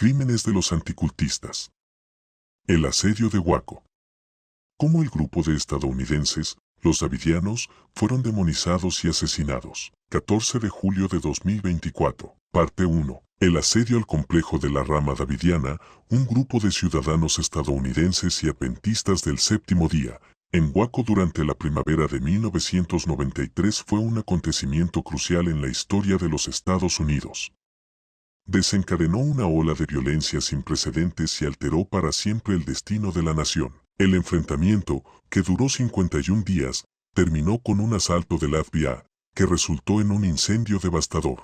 Crímenes de los anticultistas. El asedio de Waco. Cómo el grupo de estadounidenses, los davidianos, fueron demonizados y asesinados. 14 de julio de 2024. Parte 1. El asedio al complejo de la rama davidiana, un grupo de ciudadanos estadounidenses y adventistas del séptimo día, en Waco durante la primavera de 1993 fue un acontecimiento crucial en la historia de los Estados Unidos. Desencadenó una ola de violencia sin precedentes y alteró para siempre el destino de la nación. El enfrentamiento, que duró 51 días, terminó con un asalto del FBI, que resultó en un incendio devastador.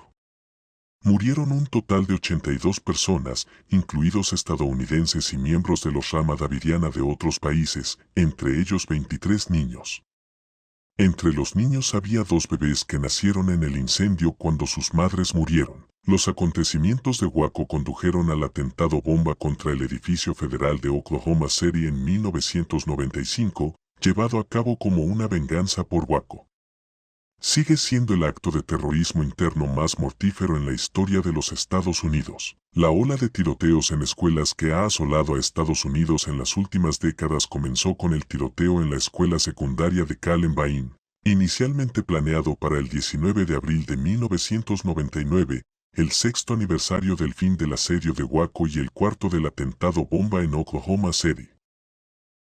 Murieron un total de 82 personas, incluidos estadounidenses y miembros de los rama davidiana de otros países, entre ellos 23 niños. Entre los niños había 2 bebés que nacieron en el incendio cuando sus madres murieron. Los acontecimientos de Waco condujeron al atentado bomba contra el edificio federal de Oklahoma City en 1995, llevado a cabo como una venganza por Waco. Sigue siendo el acto de terrorismo interno más mortífero en la historia de los Estados Unidos. La ola de tiroteos en escuelas que ha asolado a Estados Unidos en las últimas décadas comenzó con el tiroteo en la escuela secundaria de Columbine, inicialmente planeado para el 19 de abril de 1999, el 6º aniversario del fin del asedio de Waco y el 4º del atentado bomba en Oklahoma City.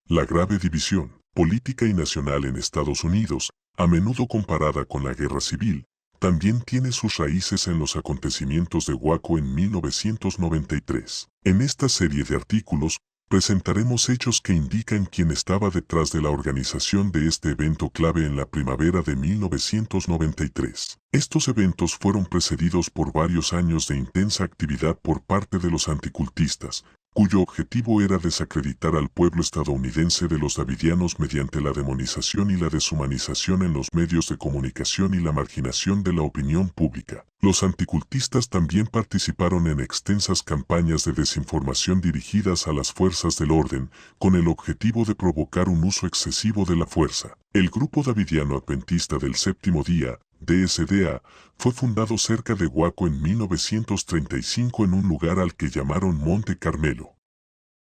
La grave división política y nacional en Estados Unidos, a menudo comparada con la guerra civil, también tiene sus raíces en los acontecimientos de Waco en 1993. En esta serie de artículos, presentaremos hechos que indican quién estaba detrás de la organización de este evento clave en la primavera de 1993. Estos eventos fueron precedidos por varios años de intensa actividad por parte de los anticultistas, cuyo objetivo era desacreditar al pueblo estadounidense de los davidianos mediante la demonización y la deshumanización en los medios de comunicación y la marginación de la opinión pública. Los anticultistas también participaron en extensas campañas de desinformación dirigidas a las fuerzas del orden, con el objetivo de provocar un uso excesivo de la fuerza. El Grupo Davidiano Adventista del Séptimo Día, DSDA, fue fundado cerca de Waco en 1935 en un lugar al que llamaron Monte Carmelo.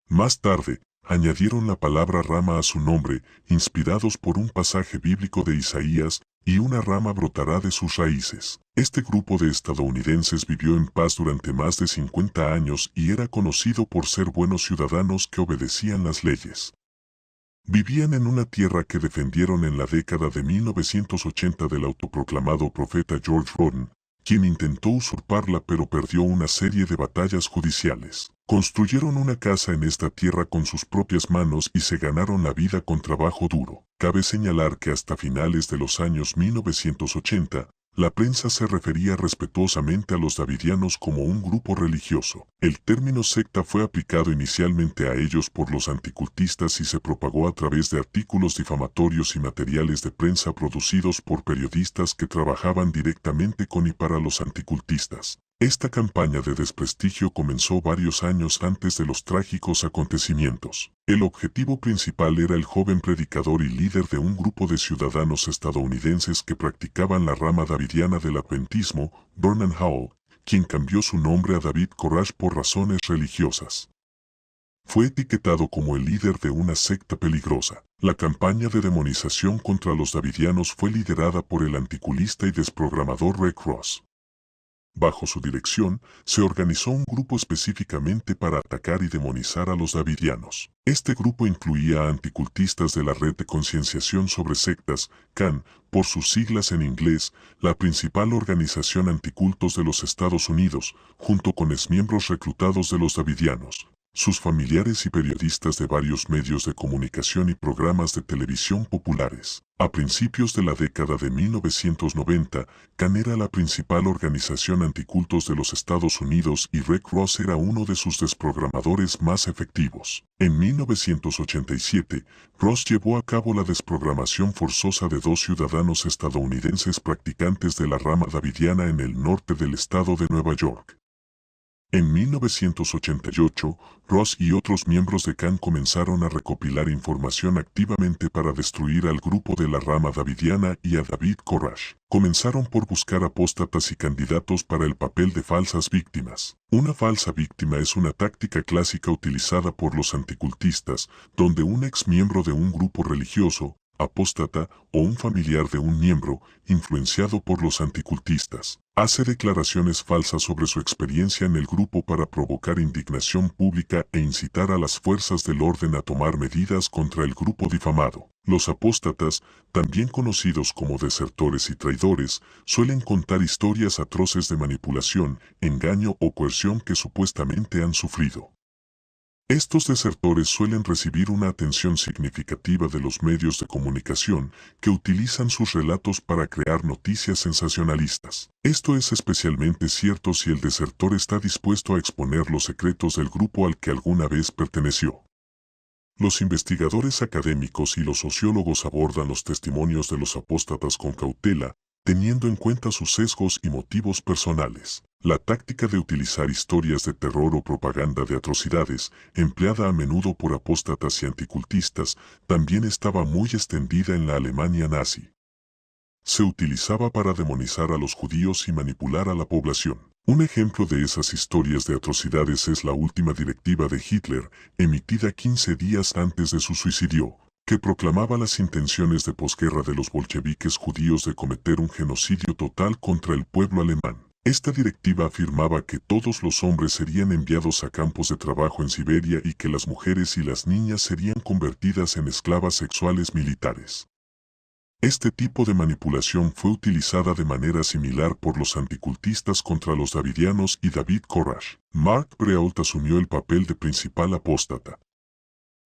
Más tarde, añadieron la palabra rama a su nombre, inspirados por un pasaje bíblico de Isaías, y una rama brotará de sus raíces. Este grupo de estadounidenses vivió en paz durante más de 50 años y era conocido por ser buenos ciudadanos que obedecían las leyes. Vivían en una tierra que defendieron en la década de 1980 del autoproclamado profeta George Roden, quien intentó usurparla pero perdió una serie de batallas judiciales. Construyeron una casa en esta tierra con sus propias manos y se ganaron la vida con trabajo duro. Cabe señalar que hasta finales de los años 1980, la prensa se refería respetuosamente a los davidianos como un grupo religioso. El término secta fue aplicado inicialmente a ellos por los anticultistas y se propagó a través de artículos difamatorios y materiales de prensa producidos por periodistas que trabajaban directamente con y para los anticultistas. Esta campaña de desprestigio comenzó varios años antes de los trágicos acontecimientos. El objetivo principal era el joven predicador y líder de un grupo de ciudadanos estadounidenses que practicaban la rama davidiana del adventismo, Vernon Howell, quien cambió su nombre a David Koresh por razones religiosas. Fue etiquetado como el líder de una secta peligrosa. La campaña de demonización contra los davidianos fue liderada por el anticulista y desprogramador Rick Ross. Bajo su dirección, se organizó un grupo específicamente para atacar y demonizar a los davidianos. Este grupo incluía a anticultistas de la Red de Concienciación sobre Sectas, CAN, por sus siglas en inglés, la principal organización anticultos de los Estados Unidos, junto con exmiembros reclutados de los davidianos, sus familiares y periodistas de varios medios de comunicación y programas de televisión populares. A principios de la década de 1990, CAN era la principal organización anticultos de los Estados Unidos y Rick Ross era uno de sus desprogramadores más efectivos. En 1987, Ross llevó a cabo la desprogramación forzosa de 2 ciudadanos estadounidenses practicantes de la rama davidiana en el norte del estado de Nueva York. En 1988, Ross y otros miembros de Khan comenzaron a recopilar información activamente para destruir al grupo de la rama davidiana y a David Koresh. Comenzaron por buscar apóstatas y candidatos para el papel de falsas víctimas. Una falsa víctima es una táctica clásica utilizada por los anticultistas, donde un ex miembro de un grupo religioso, apóstata o un familiar de un miembro, influenciado por los anticultistas, hace declaraciones falsas sobre su experiencia en el grupo para provocar indignación pública e incitar a las fuerzas del orden a tomar medidas contra el grupo difamado. Los apóstatas, también conocidos como desertores y traidores, suelen contar historias atroces de manipulación, engaño o coerción que supuestamente han sufrido. Estos desertores suelen recibir una atención significativa de los medios de comunicación que utilizan sus relatos para crear noticias sensacionalistas. Esto es especialmente cierto si el desertor está dispuesto a exponer los secretos del grupo al que alguna vez perteneció. Los investigadores académicos y los sociólogos abordan los testimonios de los apóstatas con cautela, teniendo en cuenta sus sesgos y motivos personales. La táctica de utilizar historias de terror o propaganda de atrocidades, empleada a menudo por apóstatas y anticultistas, también estaba muy extendida en la Alemania nazi. Se utilizaba para demonizar a los judíos y manipular a la población. Un ejemplo de esas historias de atrocidades es la última directiva de Hitler, emitida 15 días antes de su suicidio, que proclamaba las intenciones de posguerra de los bolcheviques judíos de cometer un genocidio total contra el pueblo alemán. Esta directiva afirmaba que todos los hombres serían enviados a campos de trabajo en Siberia y que las mujeres y las niñas serían convertidas en esclavas sexuales militares. Este tipo de manipulación fue utilizada de manera similar por los anticultistas contra los davidianos y David Koresh. Mark Breault asumió el papel de principal apóstata.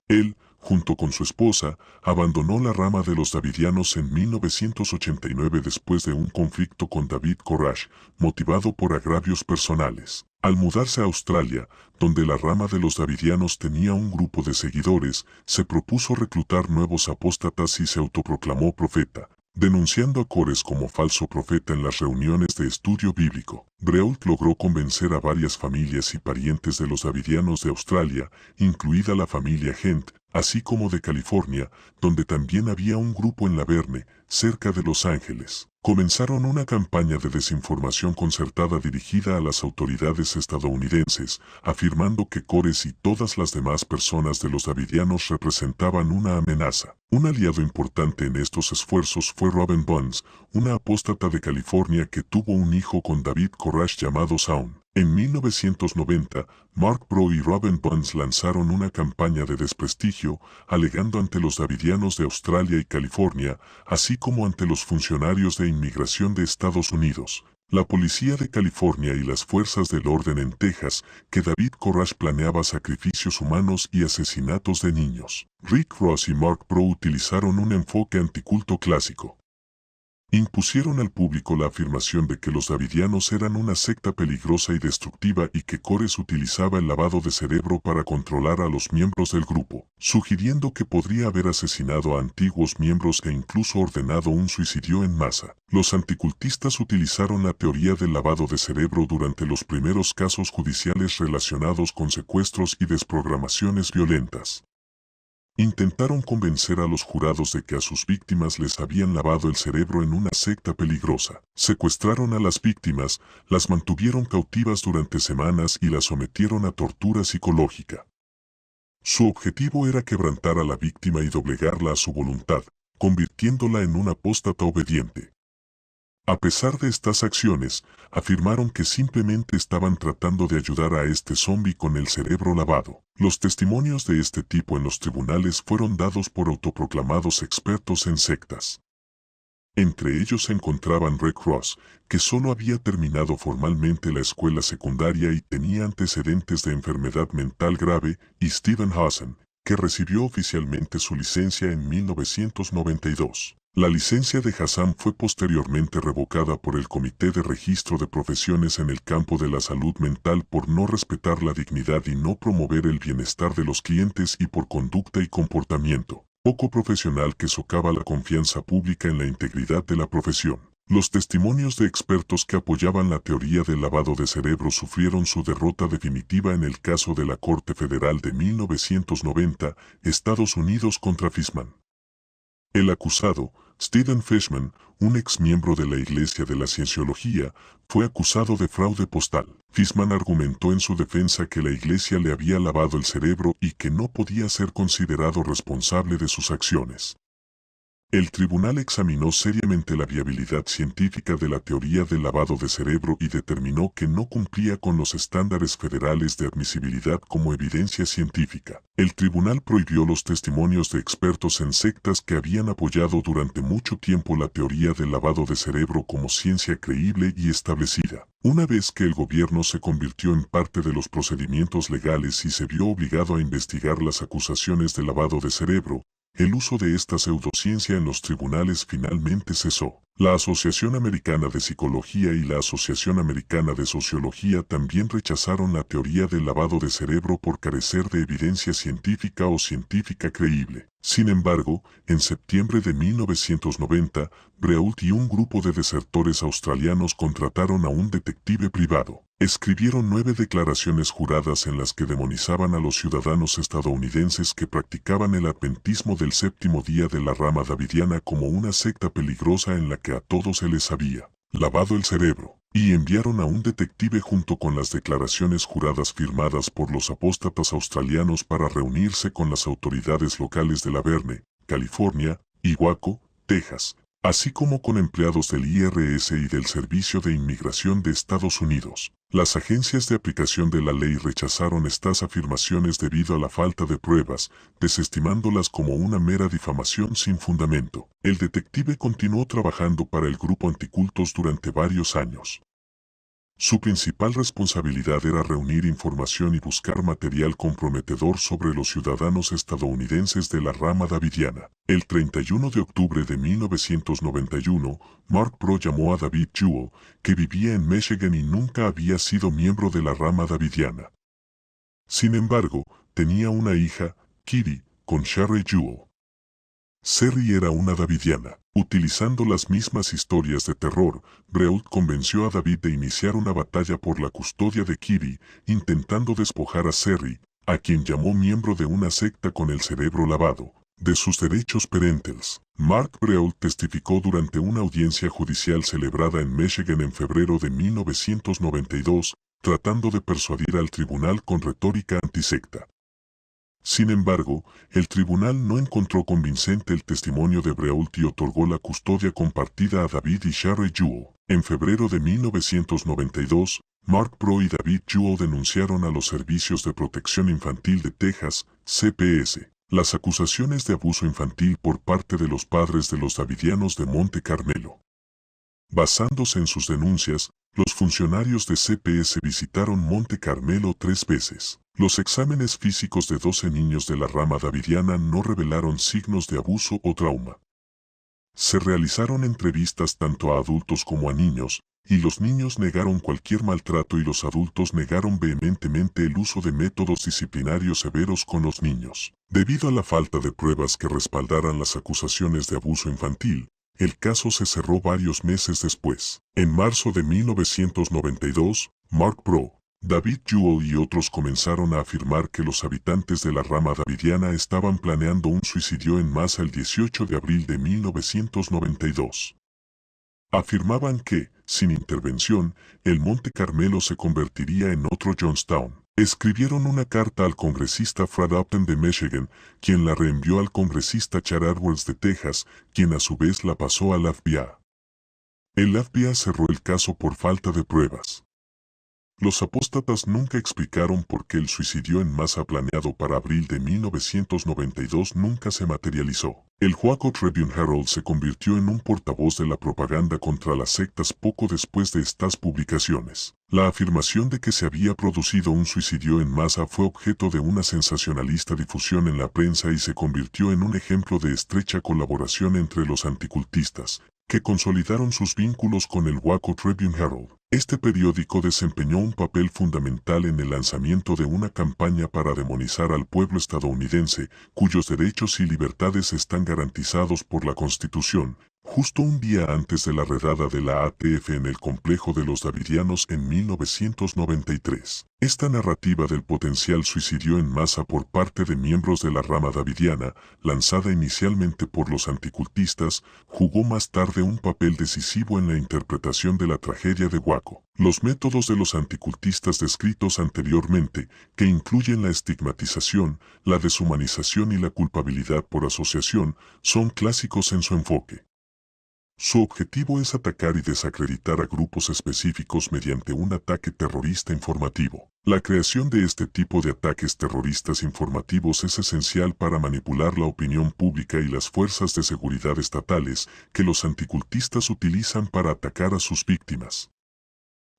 Él, junto con su esposa, abandonó la rama de los davidianos en 1989 después de un conflicto con David Koresh, motivado por agravios personales. Al mudarse a Australia, donde la rama de los davidianos tenía un grupo de seguidores, se propuso reclutar nuevos apóstatas y se autoproclamó profeta, denunciando a Koresh como falso profeta en las reuniones de estudio bíblico. Breault logró convencer a varias familias y parientes de los davidianos de Australia, incluida la familia Gent, así como de California, donde también había un grupo en La Verne, cerca de Los Ángeles. Comenzaron una campaña de desinformación concertada dirigida a las autoridades estadounidenses, afirmando que Koresh y todas las demás personas de los davidianos representaban una amenaza. Un aliado importante en estos esfuerzos fue Robin Bunds, una apóstata de California que tuvo un hijo con David Koresh llamado Saun. En 1990, Mark Breault y Robin Bunds lanzaron una campaña de desprestigio, alegando ante los davidianos de Australia y California, así como ante los funcionarios de inmigración de Estados Unidos, la policía de California y las fuerzas del orden en Texas, que David Koresh planeaba sacrificios humanos y asesinatos de niños. Rick Ross y Mark Breault utilizaron un enfoque anticulto clásico. Impusieron al público la afirmación de que los davidianos eran una secta peligrosa y destructiva y que Koresh utilizaba el lavado de cerebro para controlar a los miembros del grupo, sugiriendo que podría haber asesinado a antiguos miembros e incluso ordenado un suicidio en masa. Los anticultistas utilizaron la teoría del lavado de cerebro durante los primeros casos judiciales relacionados con secuestros y desprogramaciones violentas. Intentaron convencer a los jurados de que a sus víctimas les habían lavado el cerebro en una secta peligrosa. Secuestraron a las víctimas, las mantuvieron cautivas durante semanas y las sometieron a tortura psicológica. Su objetivo era quebrantar a la víctima y doblegarla a su voluntad, convirtiéndola en una apóstata obediente. A pesar de estas acciones, afirmaron que simplemente estaban tratando de ayudar a este zombi con el cerebro lavado. Los testimonios de este tipo en los tribunales fueron dados por autoproclamados expertos en sectas. Entre ellos se encontraban Rick Ross, que solo había terminado formalmente la escuela secundaria y tenía antecedentes de enfermedad mental grave, y Steven Hassan, que recibió oficialmente su licencia en 1992. La licencia de Hassan fue posteriormente revocada por el Comité de Registro de Profesiones en el campo de la salud mental por no respetar la dignidad y no promover el bienestar de los clientes y por conducta y comportamiento poco profesional que socava la confianza pública en la integridad de la profesión. Los testimonios de expertos que apoyaban la teoría del lavado de cerebro sufrieron su derrota definitiva en el caso de la Corte Federal de 1990, Estados Unidos contra Fishman. El acusado, Stephen Fishman, un ex miembro de la Iglesia de la Cienciología, fue acusado de fraude postal. Fishman argumentó en su defensa que la Iglesia le había lavado el cerebro y que no podía ser considerado responsable de sus acciones. El tribunal examinó seriamente la viabilidad científica de la teoría del lavado de cerebro y determinó que no cumplía con los estándares federales de admisibilidad como evidencia científica. El tribunal prohibió los testimonios de expertos en sectas que habían apoyado durante mucho tiempo la teoría del lavado de cerebro como ciencia creíble y establecida. Una vez que el gobierno se convirtió en parte de los procedimientos legales y se vio obligado a investigar las acusaciones de lavado de cerebro, el uso de esta pseudociencia en los tribunales finalmente cesó. La Asociación Americana de Psicología y la Asociación Americana de Sociología también rechazaron la teoría del lavado de cerebro por carecer de evidencia científica o científica creíble. Sin embargo, en septiembre de 1990, Brault y un grupo de desertores australianos contrataron a un detective privado. Escribieron 9 declaraciones juradas en las que demonizaban a los ciudadanos estadounidenses que practicaban el adventismo del séptimo día de la rama davidiana como una secta peligrosa en la que a todos se les había lavado el cerebro, y enviaron a un detective junto con las declaraciones juradas firmadas por los apóstatas australianos para reunirse con las autoridades locales de La Verne, California, y Waco, Texas, así como con empleados del IRS y del Servicio de Inmigración de Estados Unidos. Las agencias de aplicación de la ley rechazaron estas afirmaciones debido a la falta de pruebas, desestimándolas como una mera difamación sin fundamento. El detective continuó trabajando para el grupo anticultos durante varios años. Su principal responsabilidad era reunir información y buscar material comprometedor sobre los ciudadanos estadounidenses de la rama davidiana. El 31 de octubre de 1991, Mark Pro llamó a David Jewell, que vivía en Michigan y nunca había sido miembro de la rama davidiana. Sin embargo, tenía una hija, Kitty, con Sherry Jewell. Sherry era una davidiana. Utilizando las mismas historias de terror, Brault convenció a David de iniciar una batalla por la custodia de Kitty, intentando despojar a Sherry, a quien llamó miembro de una secta con el cerebro lavado, de sus derechos parentales. Mark Brault testificó durante una audiencia judicial celebrada en Michigan en febrero de 1992, tratando de persuadir al tribunal con retórica antisecta. Sin embargo, el tribunal no encontró convincente el testimonio de Brault y otorgó la custodia compartida a David y Sherry Jewell. En febrero de 1992, Mark Pro y David Jewell denunciaron a los Servicios de Protección Infantil de Texas, CPS, las acusaciones de abuso infantil por parte de los padres de los davidianos de Monte Carmelo. Basándose en sus denuncias, los funcionarios de CPS visitaron Monte Carmelo 3 veces. Los exámenes físicos de 12 niños de la rama davidiana no revelaron signos de abuso o trauma. Se realizaron entrevistas tanto a adultos como a niños, y los niños negaron cualquier maltrato y los adultos negaron vehementemente el uso de métodos disciplinarios severos con los niños. Debido a la falta de pruebas que respaldaran las acusaciones de abuso infantil, el caso se cerró varios meses después. En marzo de 1992, Mark Pro, David Jewell y otros comenzaron a afirmar que los habitantes de la rama davidiana estaban planeando un suicidio en masa el 18 de abril de 1992. Afirmaban que, sin intervención, el Monte Carmelo se convertiría en otro Johnstown. Escribieron una carta al congresista Fred Upton de Michigan, quien la reenvió al congresista Chad Edwards de Texas, quien a su vez la pasó al FBI. El FBI cerró el caso por falta de pruebas. Los apóstatas nunca explicaron por qué el suicidio en masa planeado para abril de 1992 nunca se materializó. El Waco Tribune Herald se convirtió en un portavoz de la propaganda contra las sectas poco después de estas publicaciones. La afirmación de que se había producido un suicidio en masa fue objeto de una sensacionalista difusión en la prensa y se convirtió en un ejemplo de estrecha colaboración entre los anticultistas, que consolidaron sus vínculos con el Waco Tribune Herald. Este periódico desempeñó un papel fundamental en el lanzamiento de una campaña para demonizar al pueblo estadounidense, cuyos derechos y libertades están garantizados por la Constitución, justo un día antes de la redada de la ATF en el complejo de los Davidianos en 1993. Esta narrativa del potencial suicidio en masa por parte de miembros de la rama davidiana, lanzada inicialmente por los anticultistas, jugó más tarde un papel decisivo en la interpretación de la tragedia de Waco. Los métodos de los anticultistas descritos anteriormente, que incluyen la estigmatización, la deshumanización y la culpabilidad por asociación, son clásicos en su enfoque. Su objetivo es atacar y desacreditar a grupos específicos mediante un ataque terrorista informativo. La creación de este tipo de ataques terroristas informativos es esencial para manipular la opinión pública y las fuerzas de seguridad estatales que los anticultistas utilizan para atacar a sus víctimas.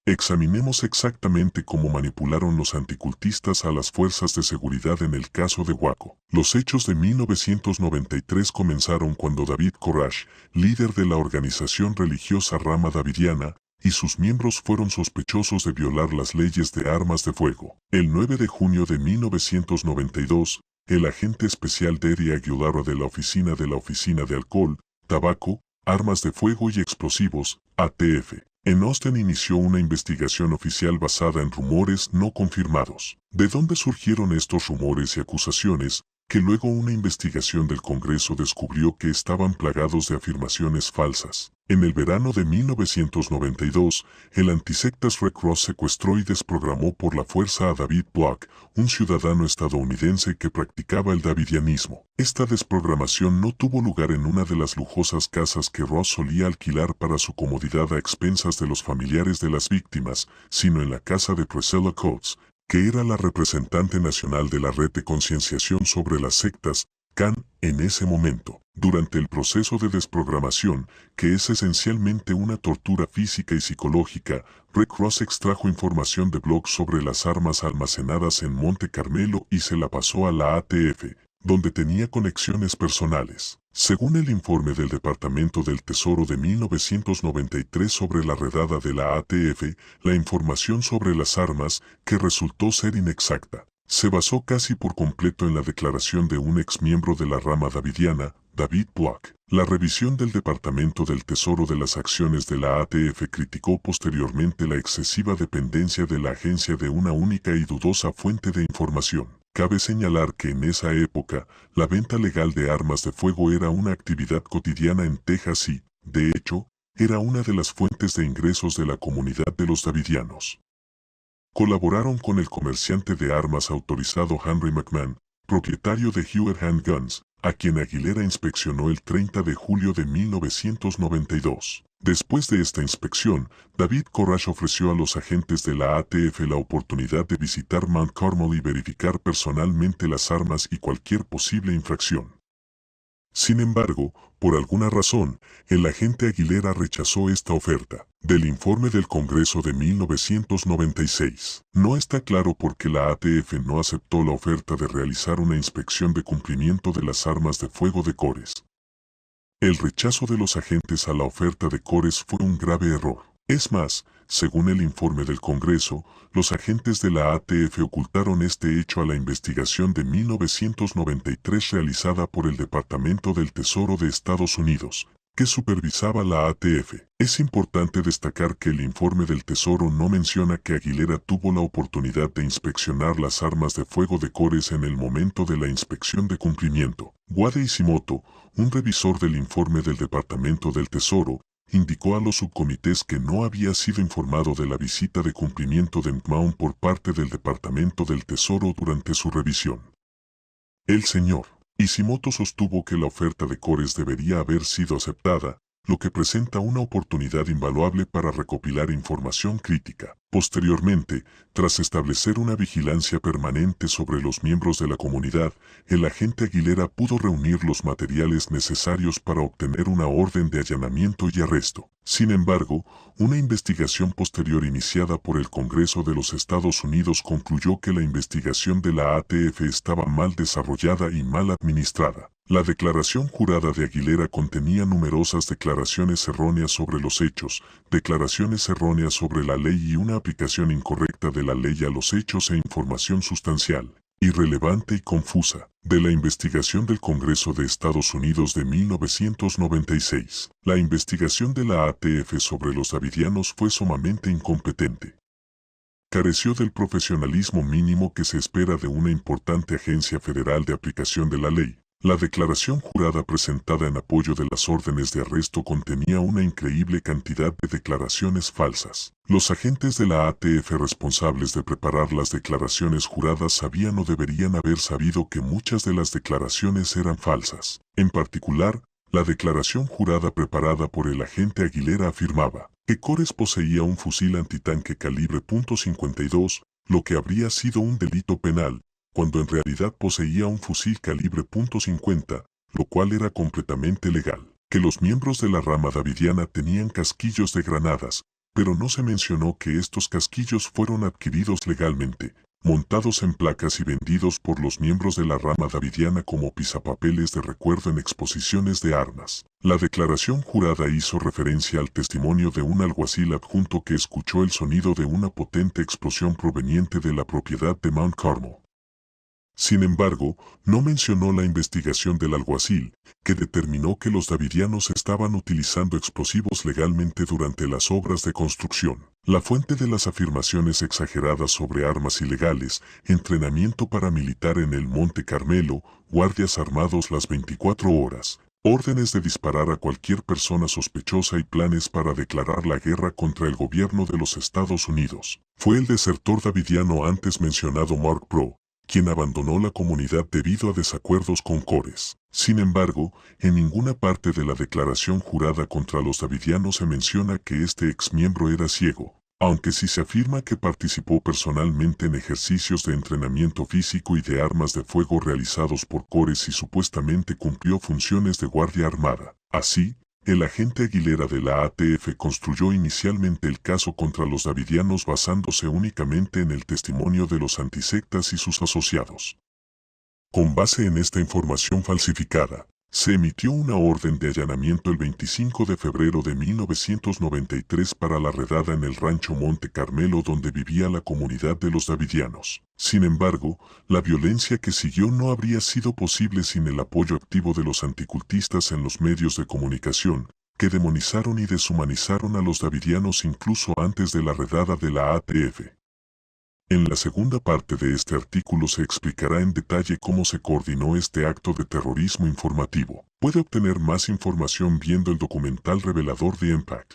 Examinemos exactamente cómo manipularon los anticultistas a las fuerzas de seguridad en el caso de Waco. Los hechos de 1993 comenzaron cuando David Koresh, líder de la organización religiosa Rama Davidiana, y sus miembros fueron sospechosos de violar las leyes de armas de fuego. El 9 de junio de 1992, el agente especial Derry Aguilar de la Oficina de Alcohol, Tabaco, Armas de Fuego y Explosivos, ATF, en Austin inició una investigación oficial basada en rumores no confirmados. ¿De dónde surgieron estos rumores y acusaciones, que luego una investigación del Congreso descubrió que estaban plagados de afirmaciones falsas? En el verano de 1992, el antisectas Red Cross secuestró y desprogramó por la fuerza a David Block, un ciudadano estadounidense que practicaba el davidianismo. Esta desprogramación no tuvo lugar en una de las lujosas casas que Ross solía alquilar para su comodidad a expensas de los familiares de las víctimas, sino en la casa de Priscilla Coates, que era la representante nacional de la Red de Concienciación sobre las Sectas, CAN, en ese momento. Durante el proceso de desprogramación, que es esencialmente una tortura física y psicológica, Red Cross extrajo información de blogs sobre las armas almacenadas en Monte Carmelo y se la pasó a la ATF, donde tenía conexiones personales. Según el informe del Departamento del Tesoro de 1993 sobre la redada de la ATF, la información sobre las armas, que resultó ser inexacta, se basó casi por completo en la declaración de un exmiembro de la rama davidiana, David Block. La revisión del Departamento del Tesoro de las acciones de la ATF criticó posteriormente la excesiva dependencia de la agencia de una única y dudosa fuente de información. Cabe señalar que en esa época, la venta legal de armas de fuego era una actividad cotidiana en Texas y, de hecho, era una de las fuentes de ingresos de la comunidad de los davidianos. Colaboraron con el comerciante de armas autorizado Henry McMahon, propietario de Hewitt Handguns, a quien Aguilera inspeccionó el 30 de julio de 1992. Después de esta inspección, David Koresh ofreció a los agentes de la ATF la oportunidad de visitar Mount Carmel y verificar personalmente las armas y cualquier posible infracción. Sin embargo, por alguna razón, el agente Aguilera rechazó esta oferta. Del informe del Congreso de 1996, no está claro por qué la ATF no aceptó la oferta de realizar una inspección de cumplimiento de las armas de fuego de Koresh. El rechazo de los agentes a la oferta de Koresh fue un grave error. Es más, según el informe del Congreso, los agentes de la ATF ocultaron este hecho a la investigación de 1993 realizada por el Departamento del Tesoro de Estados Unidos, que supervisaba la ATF. Es importante destacar que el informe del Tesoro no menciona que Aguilera tuvo la oportunidad de inspeccionar las armas de fuego de Koresh en el momento de la inspección de cumplimiento. Wade Ishimoto, un revisor del informe del Departamento del Tesoro, indicó a los subcomités que no había sido informado de la visita de cumplimiento de Mount por parte del Departamento del Tesoro durante su revisión. El señor Ishimoto sostuvo que la oferta de Koresh debería haber sido aceptada, lo que presenta una oportunidad invaluable para recopilar información crítica. Posteriormente, tras establecer una vigilancia permanente sobre los miembros de la comunidad, el agente Aguilera pudo reunir los materiales necesarios para obtener una orden de allanamiento y arresto. Sin embargo, una investigación posterior iniciada por el Congreso de los Estados Unidos concluyó que la investigación de la ATF estaba mal desarrollada y mal administrada. La declaración jurada de Aguilera contenía numerosas declaraciones erróneas sobre los hechos, declaraciones erróneas sobre la ley y una aplicación incorrecta de la ley a los hechos e información sustancial irrelevante y confusa, de la investigación del Congreso de Estados Unidos de 1996. La investigación de la ATF sobre los davidianos fue sumamente incompetente. Careció del profesionalismo mínimo que se espera de una importante agencia federal de aplicación de la ley. La declaración jurada presentada en apoyo de las órdenes de arresto contenía una increíble cantidad de declaraciones falsas. Los agentes de la ATF responsables de preparar las declaraciones juradas sabían o deberían haber sabido que muchas de las declaraciones eran falsas. En particular, la declaración jurada preparada por el agente Aguilera afirmaba que Cores poseía un fusil antitanque calibre .52, lo que habría sido un delito penal, cuando en realidad poseía un fusil calibre .50, lo cual era completamente legal. Que los miembros de la rama davidiana tenían casquillos de granadas, pero no se mencionó que estos casquillos fueron adquiridos legalmente, montados en placas y vendidos por los miembros de la rama davidiana como pisapapeles de recuerdo en exposiciones de armas. La declaración jurada hizo referencia al testimonio de un alguacil adjunto que escuchó el sonido de una potente explosión proveniente de la propiedad de Mount Carmel. Sin embargo, no mencionó la investigación del alguacil, que determinó que los davidianos estaban utilizando explosivos legalmente durante las obras de construcción. La fuente de las afirmaciones exageradas sobre armas ilegales, entrenamiento paramilitar en el Monte Carmelo, guardias armados las 24 horas, órdenes de disparar a cualquier persona sospechosa y planes para declarar la guerra contra el gobierno de los Estados Unidos. Fue el desertor davidiano antes mencionado Mark Pro, quien abandonó la comunidad debido a desacuerdos con Cores. Sin embargo, en ninguna parte de la declaración jurada contra los davidianos se menciona que este exmiembro era ciego, aunque sí se afirma que participó personalmente en ejercicios de entrenamiento físico y de armas de fuego realizados por Cores y supuestamente cumplió funciones de guardia armada. Así, el agente Aguilera de la ATF construyó inicialmente el caso contra los davidianos basándose únicamente en el testimonio de los antisectas y sus asociados. Con base en esta información falsificada, se emitió una orden de allanamiento el 25 de febrero de 1993 para la redada en el rancho Monte Carmelo donde vivía la comunidad de los davidianos. Sin embargo, la violencia que siguió no habría sido posible sin el apoyo activo de los anticultistas en los medios de comunicación, que demonizaron y deshumanizaron a los davidianos incluso antes de la redada de la ATF. En la segunda parte de este artículo se explicará en detalle cómo se coordinó este acto de terrorismo informativo. Puede obtener más información viendo el documental revelador The Impact.